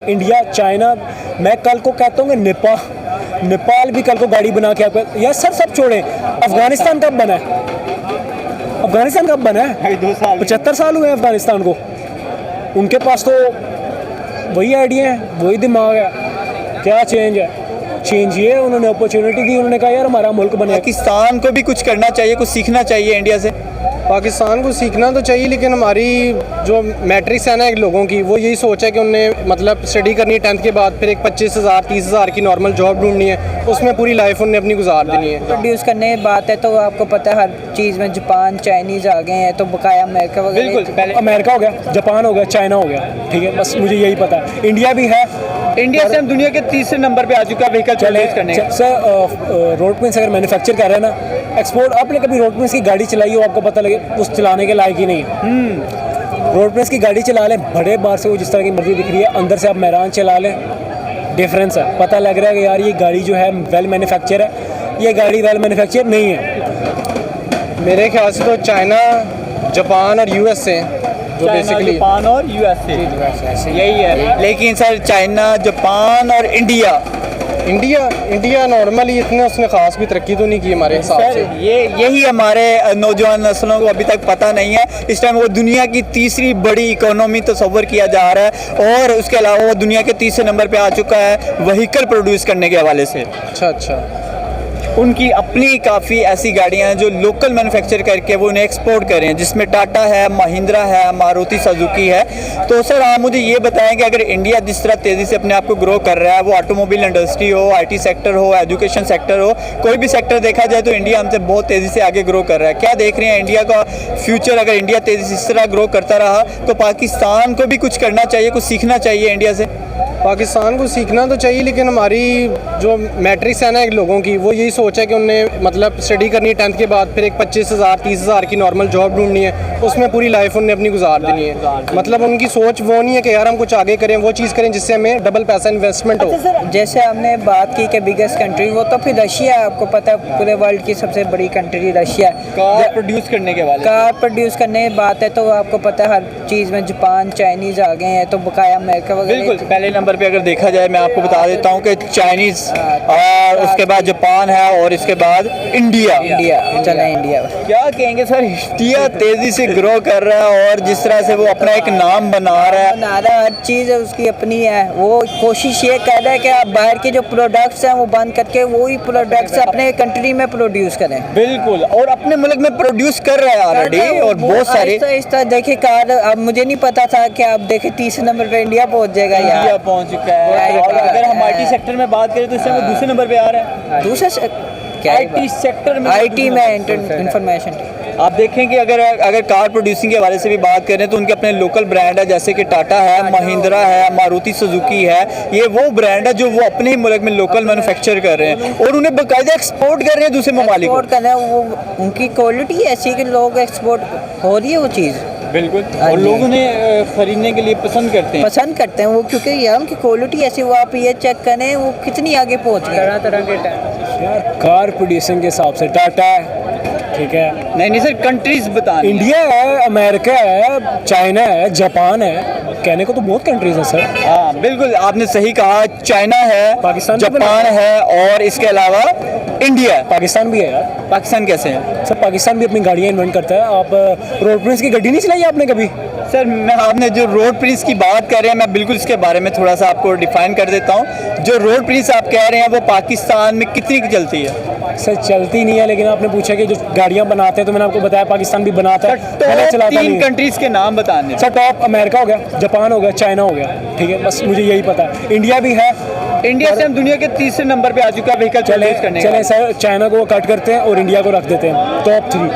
India, China, मैं कल को कहता हूँ कि नेपाल भी कल को गाड़ी बना के आपको यार सब छोड़ें। अफगानिस्तान कब बना है? अफगानिस्तान कब बना है? 75 साल हुए हैं अफगानिस्तान को। उनके पास तो वही आइडिया है, वही दिमाग है। क्या चेंज है? चेंज ये उन्होंने अपॉर्चुनिटी दी, उन्होंने कहा यार हमारा मुल्क बने। पाकिस्तान को भी कुछ करना चाहिए, कुछ सीखना चाहिए इंडिया से। पाकिस्तान को सीखना तो चाहिए, लेकिन हमारी जो मैट्रिक्स है ना एक लोगों की, वो यही सोच है कि उन्हें मतलब स्टडी करनी है 10th के बाद, फिर एक 25,000 30,000 की नॉर्मल जॉब ढूंढनी है, उसमें पूरी लाइफ उन्हें अपनी गुजार देनी है। प्रोड्यूस करने की बात है तो आपको पता है हर चीज़ में जापान चाइनीज़ आ गए हैं, तो बकाया अमेरिका वगैरह। बिल्कुल, पहले अमेरिका हो गया, जापान हो गया, चाइना हो गया, ठीक है, बस मुझे यही पता है। इंडिया भी है। इंडिया से हम दुनिया के तीसरे नंबर पे आ चुका है व्हीकल प्रोड्यूस करने का। सर रोड पे अगर मैन्युफैक्चर कर रहे हैं ना, एक्सपोर्ट, आपने कभी रोड पे की गाड़ी चलाई हो, आपको पता लगे उस चलाने के लायक ही नहीं है। रोड पे की गाड़ी चला लें, बड़े बार से वो जिस तरह की मर्जी दिख रही है, अंदर से आप मैरान चला लें, डिफरेंस है। पता लग रहा है कि यार ये गाड़ी जो है वेल मैन्युफैक्चर है, ये गाड़ी वेल मैन्युफैक्चर नहीं है। मेरे ख्याल से तो चाइना, जापान और यूएस से जो बेसिकली जापान और यूएसए यही है। लेकिन सर चाइना, जापान और इंडिया नॉर्मली इतने उसने खास भी तरक्की तो नहीं की हमारे हिसाब से। यही हमारे नौजवान नस्लों को अभी तक पता नहीं है। इस टाइम वो दुनिया की तीसरी बड़ी इकोनॉमी तस्वर किया जा रहा है, और उसके अलावा वो दुनिया के तीसरे नंबर पे आ चुका है व्हीकल प्रोड्यूस करने के हवाले से। अच्छा, उनकी अपनी काफ़ी ऐसी गाड़ियां हैं जो लोकल मैन्युफैक्चर करके वो उन्हें एक्सपोर्ट कर रहे हैं, जिसमें टाटा है, महिंद्रा है, मारुति सुजुकी है। तो सर आप मुझे ये बताएं कि अगर इंडिया जिस तरह तेज़ी से अपने आप को ग्रो कर रहा है, वो ऑटोमोबाइल इंडस्ट्री हो, आईटी सेक्टर हो, एजुकेशन सेक्टर हो, कोई भी सेक्टर देखा जाए तो इंडिया हमसे बहुत तेज़ी से आगे ग्रो कर रहा है। क्या देख रहे हैं इंडिया का फ्यूचर? अगर इंडिया तेज़ी से इस तरह ग्रो करता रहा तो पाकिस्तान को भी कुछ करना चाहिए, कुछ सीखना चाहिए इंडिया से। पाकिस्तान को सीखना तो चाहिए, लेकिन हमारी जो मैट्रिक्स है ना एक लोगों की, वो यही सोच है कि उन्हें मतलब स्टडी करनी है 10th के बाद, फिर एक 25,000 30,000 की नॉर्मल जॉब ढूंढनी है, उसमें पूरी लाइफ उन्हें अपनी गुजार देनी है। मतलब उनकी सोच वो नहीं है कि यार हम कुछ आगे करें, वो चीज़ करें जिससे हमें डबल पैसा इन्वेस्टमेंट हो। जैसे हमने बात की कि बिगेस्ट कंट्री, वो तो फिर रशिया है। आपको पता है पूरे वर्ल्ड की सबसे बड़ी कंट्री रशिया है। कार प्रोड्यूस करने के वाले, कार प्रोड्यूस करने की बात है तो आपको पता है हर चीज़ में जापान चाइनीज़ आ गए हैं, तो बकाया अमेरिका वगैरह। बिल्कुल, पहले नंबर पे अगर देखा जाए, मैं आपको बता देता हूँ कि चाइनीज़, और उसके बाद जापान है, और इसके बाद इंडिया। चले इंडिया। क्या कहेंगे सर, इंडिया तेज़ी से ग्रो कर रहा है, और जिस तरह से वो अपना एक नाम बना रहा है, हर चीज़ उसकी अपनी है। वो कोशिश ये कर रहा है कि आप बाहर के जो प्रोडक्ट्स हैं वो बंद करके वही प्रोडक्ट्स अपने कंट्री में प्रोड्यूस करें। बिल्कुल, और अपने मुल्क में प्रोड्यूस कर रहे हैं ऑलरेडी, और बहुत सारे। इस तरह देखिए कार, अब मुझे नहीं पता था कि आप देखें तीसरे नंबर पे इंडिया पहुंच जाएगा। इंडिया पहुंच चुका है, और अगर हम आईटी सेक्टर में बात करें तो इस समय दूसरे नंबर पे आ रहा है। दूसरे आईटी सेक्टर में, आईटी में इंफॉर्मेशन आप देखें कि अगर कार प्रोड्यूसिंग के हवाले से भी बात करें तो उनके अपने लोकल ब्रांड है, जैसे कि टाटा है, महिंद्रा है, मारुति सुजुकी है। ये वो ब्रांड है जो वो अपने ही मुल्क में लोकल मैन्युफैक्चर कर रहे हैं, और उन्हें बाकायदा एक्सपोर्ट कर रहे हैं दूसरे ममालिक को। कर रहे हैं। वो उनकी क्वालिटी ऐसी कि लोग एक्सपोर्ट हो रही है वो चीज़। बिल्कुल, और लोग उन्हें खरीदने के लिए पसंद करते हैं वो, क्योंकि यार उनकी क्वालिटी ऐसी। वो आप ये चेक करें वो कितनी आगे पहुंच गए। तरह के यार कार प्रोड्यूसिंग के हिसाब से टाटा है, ठीक है। नहीं सर, कंट्रीज बता। इंडिया है, अमेरिका है, चाइना है, जापान है, कहने को तो बहुत कंट्रीज हैं सर। हाँ बिल्कुल, आपने सही कहा। चाइना है, पाकिस्तान, जापान है, और इसके अलावा इंडिया है। पाकिस्तान भी है यार। पाकिस्तान कैसे है सर? पाकिस्तान भी अपनी गाड़ियाँ इन्वेंट करता है। आप रोड प्रिंस की गाड़ी नहीं चलाई आपने कभी? सर मैं, आपने जो रोड प्रिंस की बात कर रहे हैं, मैं बिल्कुल इसके बारे में थोड़ा सा आपको डिफाइन कर देता हूँ। जो रोड प्रिंस आप कह रहे हैं वो पाकिस्तान में कितनी की चलती है? सर चलती नहीं है, लेकिन आपने पूछा कि जो गाड़ियाँ बनाते हैं, तो मैंने आपको बताया पाकिस्तान भी बनाता है। तो 3 कंट्रीज के नाम बताने सर। टॉप अमेरिका हो गया, जापान हो गया, चाइना हो गया, ठीक है, बस मुझे यही पता है। इंडिया भी है। इंडिया से हम दुनिया के तीसरे नंबर पे आ चुका है व्हीकल प्रोड्यूस करने। चले सर, चाइना को कट करते हैं और इंडिया को रख देते हैं टॉप 3।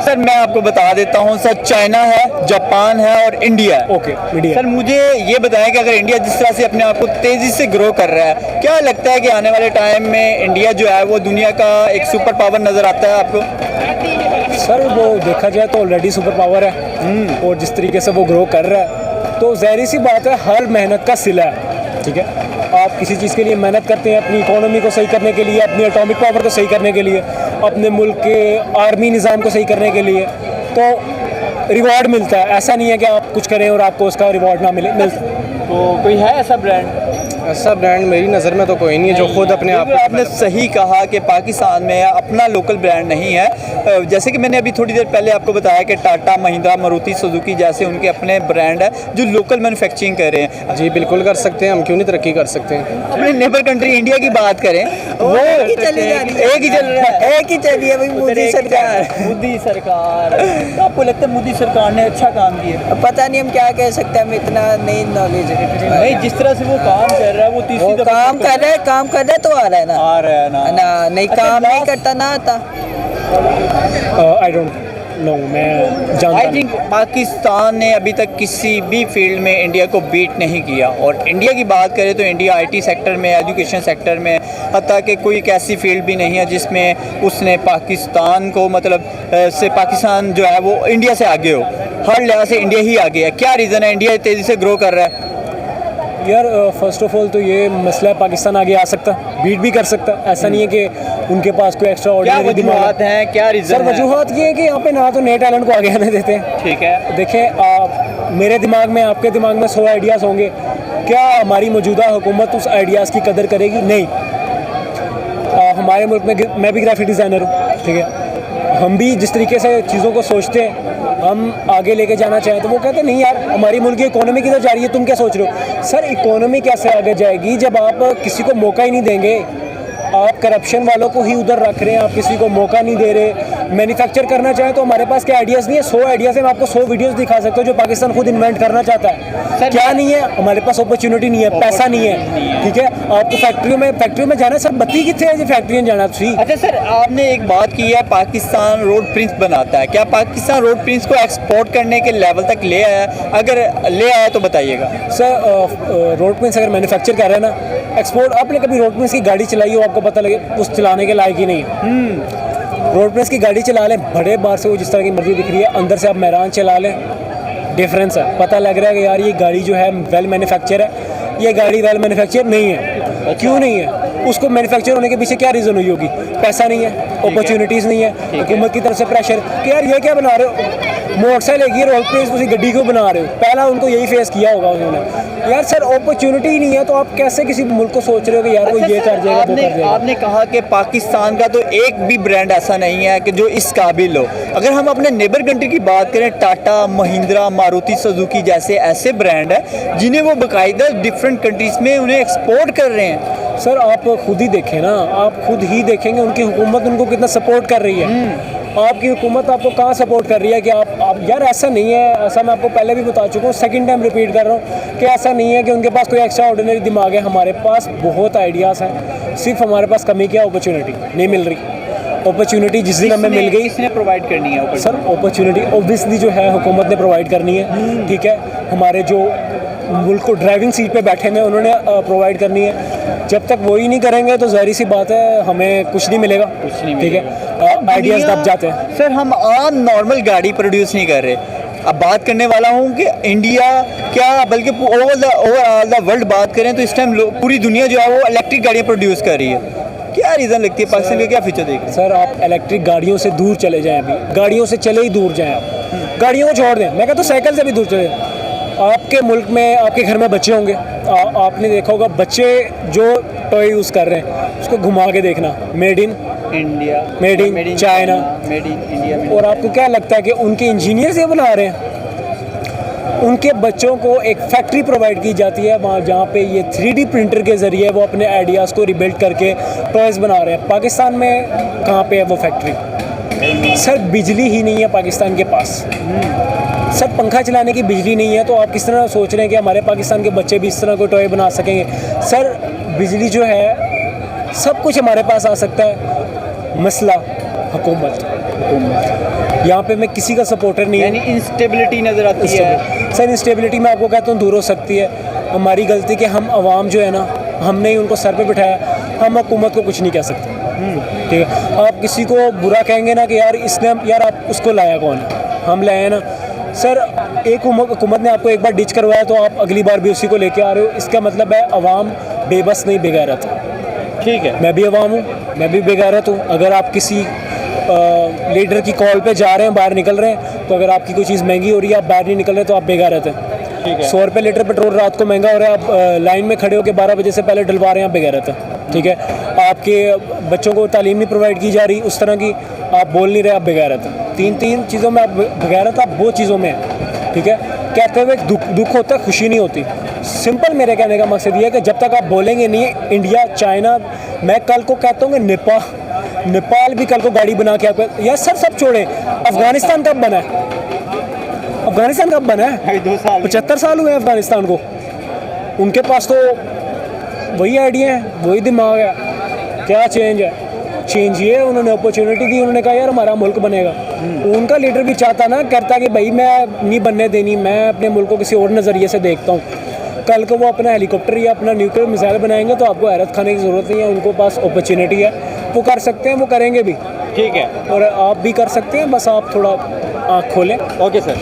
सर मैं आपको बता देता हूँ सर, चाइना है, जापान है, और इंडिया है। Okay, India. सर मुझे ये बताएं कि अगर इंडिया जिस तरह से अपने आप को तेज़ी से ग्रो कर रहा है, क्या लगता है कि आने वाले टाइम में इंडिया जो है वो दुनिया का एक सुपर पावर नज़र आता है आपको? सर वो देखा जाए तो ऑलरेडी सुपर पावर है, और जिस तरीके से वो ग्रो कर रहा है तो ज़ाहिर सी बात है हर मेहनत का सिला है, ठीक है। आप किसी चीज़ के लिए मेहनत करते हैं, अपनी इकोनॉमी को सही करने के लिए, अपनी एटॉमिक पावर को सही करने के लिए, अपने मुल्क के आर्मी निज़ाम को सही करने के लिए, तो रिवॉर्ड मिलता है। ऐसा नहीं है कि आप कुछ करें और आपको उसका रिवॉर्ड ना मिले। तो कोई है ऐसा ब्रांड? ऐसा ब्रांड मेरी नज़र में तो कोई नहीं है जो खुद अपने आप बिल्कुल आपने सही कहा कि पाकिस्तान में अपना लोकल ब्रांड नहीं है। जैसे कि मैंने अभी थोड़ी देर पहले आपको बताया कि टाटा, महिंद्रा, मारुति सुजुकी जैसे उनके अपने ब्रांड है जो लोकल मैन्युफैक्चरिंग कर रहे हैं। जी बिल्कुल कर सकते हैं, हम क्यों नहीं तरक्की कर सकते हैं। अपने नेबर कंट्री इंडिया की बात करें वो एक ही चली जा रही है। एक ही चल रहा है, एक ही चली है भाई, मोदी सरकार। मोदी सरकार। तो आपको लगता है मोदी सरकार ने अच्छा काम किया? अब पता नहीं हम क्या कह सकते हैं, हमें इतना नहीं नॉलेज है। नहीं, जिस तरह से वो काम कर रहा है वो तीसरी वो दफा काम कर रहा है तो आ रहा है ना। आ रहा है ना। ना नहीं, अच्छा, काम नहीं last- करता ना आता। आई डोंट नो, मैं जानता आई नहीं। थिंक पाकिस्तान ने अभी तक किसी भी फील्ड में इंडिया को बीट नहीं किया। और इंडिया की बात करें तो इंडिया आईटी सेक्टर में, एजुकेशन सेक्टर में, हत्ता कि कोई एक ऐसी फील्ड भी नहीं है जिसमें उसने पाकिस्तान को मतलब से पाकिस्तान जो है वो इंडिया से आगे हो। हर लिहाज से इंडिया ही आगे है। क्या रीज़न है इंडिया तेज़ी से ग्रो कर रहा है? यार फर्स्ट ऑफ ऑल तो ये मसला है, पाकिस्तान आगे आ सकता, बीट भी कर सकता। ऐसा नहीं है कि उनके पास कोई एक्स्ट्रा क्या ऑर्डिनरी दिमाग वजूहत है। हैं, क्या रीज़न सर वजूहत ये है कि यहाँ पे ना तो नए टैलेंट को आगे आने देते हैं। ठीक है। देखें, मेरे दिमाग में, आपके दिमाग में 100 आइडियाज़ होंगे, क्या हमारी मौजूदा हुकूमत उस आइडियाज़ की कदर करेगी? नहीं। हमारे मुल्क में मैं भी ग्राफिक डिज़ाइनर हूँ, ठीक है, हम भी जिस तरीके से चीज़ों को सोचते हैं, हम आगे लेके जाना चाहें तो वो कहते हैं नहीं यार, हमारी मुल्क की इकोनॉमी किधर जा रही है, तुम क्या सोच रहे हो? सर इकोनॉमी कैसे आगे जाएगी जब आप किसी को मौका ही नहीं देंगे? आप करप्शन वालों को ही उधर रख रहे हैं, आप किसी को मौका नहीं दे रहे। मैन्युफैक्चर करना चाहें तो हमारे पास क्या आइडियाज़ नहीं है? 100 आइडियाज़ है, मैं आपको 100 वीडियोस दिखा सकता हूँ जो पाकिस्तान खुद इन्वेंट करना चाहता है। क्या नहीं है? हमारे पास अपॉर्चुनिटी नहीं है, पैसा नहीं है, ठीक है। आपको फैक्ट्रियों में जाना है, सर बत्ती कितने है जी फैक्ट्रियों में जाना? थ्री। अच्छा सर, आपने एक बात की है पाकिस्तान रोड प्रिंस बनाता है। क्या पाकिस्तान रोड प्रिंस को एक्सपोर्ट करने के लेवल तक ले आया? अगर ले आया तो बताइएगा। सर रोड प्रिंस अगर मैन्युफैक्चर कर रहे हैं ना, एक्सपोर्ट, आपने कभी रोड प्रिंस की गाड़ी चलाई हो, आपको पता लगे उस चलाने के लायक ही नहीं है। रोड प्रिंस की गाड़ी चला लें, बड़े बार से वो जिस तरह की मर्जी दिख रही है, अंदर से आप मेहरान चला लें, डिफरेंस है। पता लग रहा है कि यार ये गाड़ी जो है वेल मैन्युफैक्चर है, ये गाड़ी वेल मैन्युफैक्चर नहीं है। क्यों नहीं है? उसको मैन्युफैक्चर होने के पीछे क्या रीज़न हुई होगी? पैसा नहीं है, अपॉर्चुनिटीज़ नहीं है, हुकूमत की तरफ से प्रेशर कि यार ये क्या बना रहे हो, मोटरसाइकिल लेगी रोड प्रिंस, उसी गड्डी को बना रहे हो। पहला उनको यही फेस किया होगा उन्होंने। यार सर अपॉर्चुनिटी ही नहीं है तो आप कैसे किसी मुल्क को सोच रहे हो कि यार वो ये कर जाएगा, वो कर जाएगा? आपने कहा कि पाकिस्तान का तो एक भी ब्रांड ऐसा नहीं है कि जो इस काबिल हो। अगर हम अपने नेबर कंट्री की बात करें, टाटा, महिंद्रा, मारुति सुजुकी जैसे ऐसे ब्रांड है जिन्हें वो बाकायदा डिफरेंट कंट्रीज़ में उन्हें एक्सपोर्ट कर रहे हैं। सर आप खुद ही देखें ना, आप खुद ही देखेंगे उनकी हुकूमत उनको कितना सपोर्ट कर रही है। आपकी हुकूमत आपको कहाँ सपोर्ट कर रही है कि आप यार ऐसा नहीं है, ऐसा मैं आपको पहले भी बता चुका हूँ, सेकंड टाइम रिपीट कर रहा हूँ कि ऐसा नहीं है कि उनके पास कोई एक्स्ट्रा ऑर्डिनरी दिमाग है। हमारे पास बहुत आइडियाज़ हैं, सिर्फ हमारे पास कमी क्या, अपॉर्चुनिटी नहीं मिल रही। अपॉर्चुनिटी जिस दिन हमें मिल गई, किसने प्रोवाइड करनी है? सर अपॉर्चुनिटी ऑब्वियसली जो है हुकूमत ने प्रोवाइड करनी है, ठीक है। हमारे जो मुल्क को ड्राइविंग सीट पे बैठे हैं उन्होंने प्रोवाइड करनी है। जब तक वो ही नहीं करेंगे तो ज़ाहिर सी बात है हमें कुछ नहीं मिलेगा, ठीक है। आइडियाज़ दब जाते हैं। सर हम आम नॉर्मल गाड़ी प्रोड्यूस नहीं कर रहे। अब बात करने वाला हूँ कि इंडिया क्या बल्कि ओवरऑल द वर्ल्ड बात करें तो इस टाइम पूरी दुनिया जो है वो इलेक्ट्रिक गाड़ियाँ प्रोड्यूस कर रही है। क्या रीज़न लगती है पाकिस्तान का क्या फ्यूचर देख रहे हैं? सर आप इलेक्ट्रिक गाड़ियों से दूर चले जाएं, अभी गाड़ियों से चले ही दूर जाएं, आप गाड़ियों को छोड़ दें। मैं कहता हूँ साइकिल से भी दूर चले। आपके मुल्क में, आपके घर में बच्चे होंगे, आपने देखा होगा बच्चे जो टॉय यूज़ कर रहे हैं उसको घुमा के देखना, made in India, made in China, made in India. और आपको क्या लगता है कि उनके इंजीनियर्स ये बना रहे हैं? उनके बच्चों को एक फैक्ट्री प्रोवाइड की जाती है वहाँ, जहाँ पे ये 3D प्रिंटर के ज़रिए वो अपने आइडियाज़ को रिबिल्ड करके टॉयज़ बना रहे हैं। पाकिस्तान में कहाँ पे है वो फैक्ट्री? सर बिजली ही नहीं है पाकिस्तान के पास। सर पंखा चलाने की बिजली नहीं है तो आप किस तरह सोच रहे हैं कि हमारे पाकिस्तान के बच्चे भी इस तरह कोई टॉय बना सकेंगे? सर बिजली जो है सब कुछ हमारे पास आ सकता है, मसला हुकूमत। यहाँ पे मैं किसी का सपोर्टर नहीं यानी इंस्टेबिलिटी नज़र आती है। सर इंस्टेबिलिटी मैं आपको कहता हूँ दूर हो सकती है। हमारी गलती कि हम आवाम जो है ना, हमने ही उनको सर पे बिठाया, हम हुकूमत को कुछ नहीं कह सकते, ठीक है। आप किसी को बुरा कहेंगे ना कि यार इसने, यार आप उसको लाया कौन है? हम लाए ना सर। एक हुकूमत ने आपको एक बार डिच करवाया तो आप अगली बार भी उसी को लेके आ रहे हो। इसका मतलब है अवाम बेबस नहीं, बेगैरत है, ठीक है। मैं भी अवाम हूँ, मैं भी बेगैरत हूँ। अगर आप किसी लीडर की कॉल पे जा रहे हैं, बाहर निकल रहे हैं, तो अगर आपकी कोई चीज़ महंगी हो रही है, आप बाहर नहीं निकल रहे तो आप बेगैरत हैं। 100 रुपये लीटर पेट्रोल रात को महंगा हो रहा है, आप लाइन में खड़े होकर 12 बजे से पहले डलवा रहे हैं, आप बेगैरत है। ठीक है, आपके बच्चों को तालीम नहीं प्रोवाइड की जा रही उस तरह की, आप बोल नहीं रहे, आप बेगैरत है। तीन चीज़ों में आप बेगैरत, आप वो चीज़ों में हैं। ठीक है, कहते हुए दुख होता है, खुशी नहीं होती। सिंपल मेरे कहने का मकसद ये है कि जब तक आप बोलेंगे नहीं इंडिया चाइना, मैं कल को कहता हूँ कि नेपाल भी कल को गाड़ी बना के आपको, यार सब छोड़े, अफगानिस्तान कब बना है? अफगानिस्तान कब बना है? 75 साल हुए हैं अफगानिस्तान को। उनके पास तो वही आइडिया है, वही दिमाग है। क्या चेंज है? चेंज ये है, उन्होंने अपॉर्चुनिटी दी, उन्होंने कहा यार हमारा मुल्क बनेगा। उनका लीडर भी चाहता ना, कहता कि भाई मैं नहीं बनने देनी, मैं अपने मुल्क को किसी और नज़रिए से देखता हूँ। कल को वो अपना हेलीकॉप्टर या अपना न्यूक्लियर मिसाइल बनाएंगे तो आपको हैरत खाने की ज़रूरत नहीं है। उनको पास अपॉर्चुनिटी है, वो कर सकते हैं, वो करेंगे भी। ठीक है, और आप भी कर सकते हैं, बस आप थोड़ा आँख खोलें। Okay sir.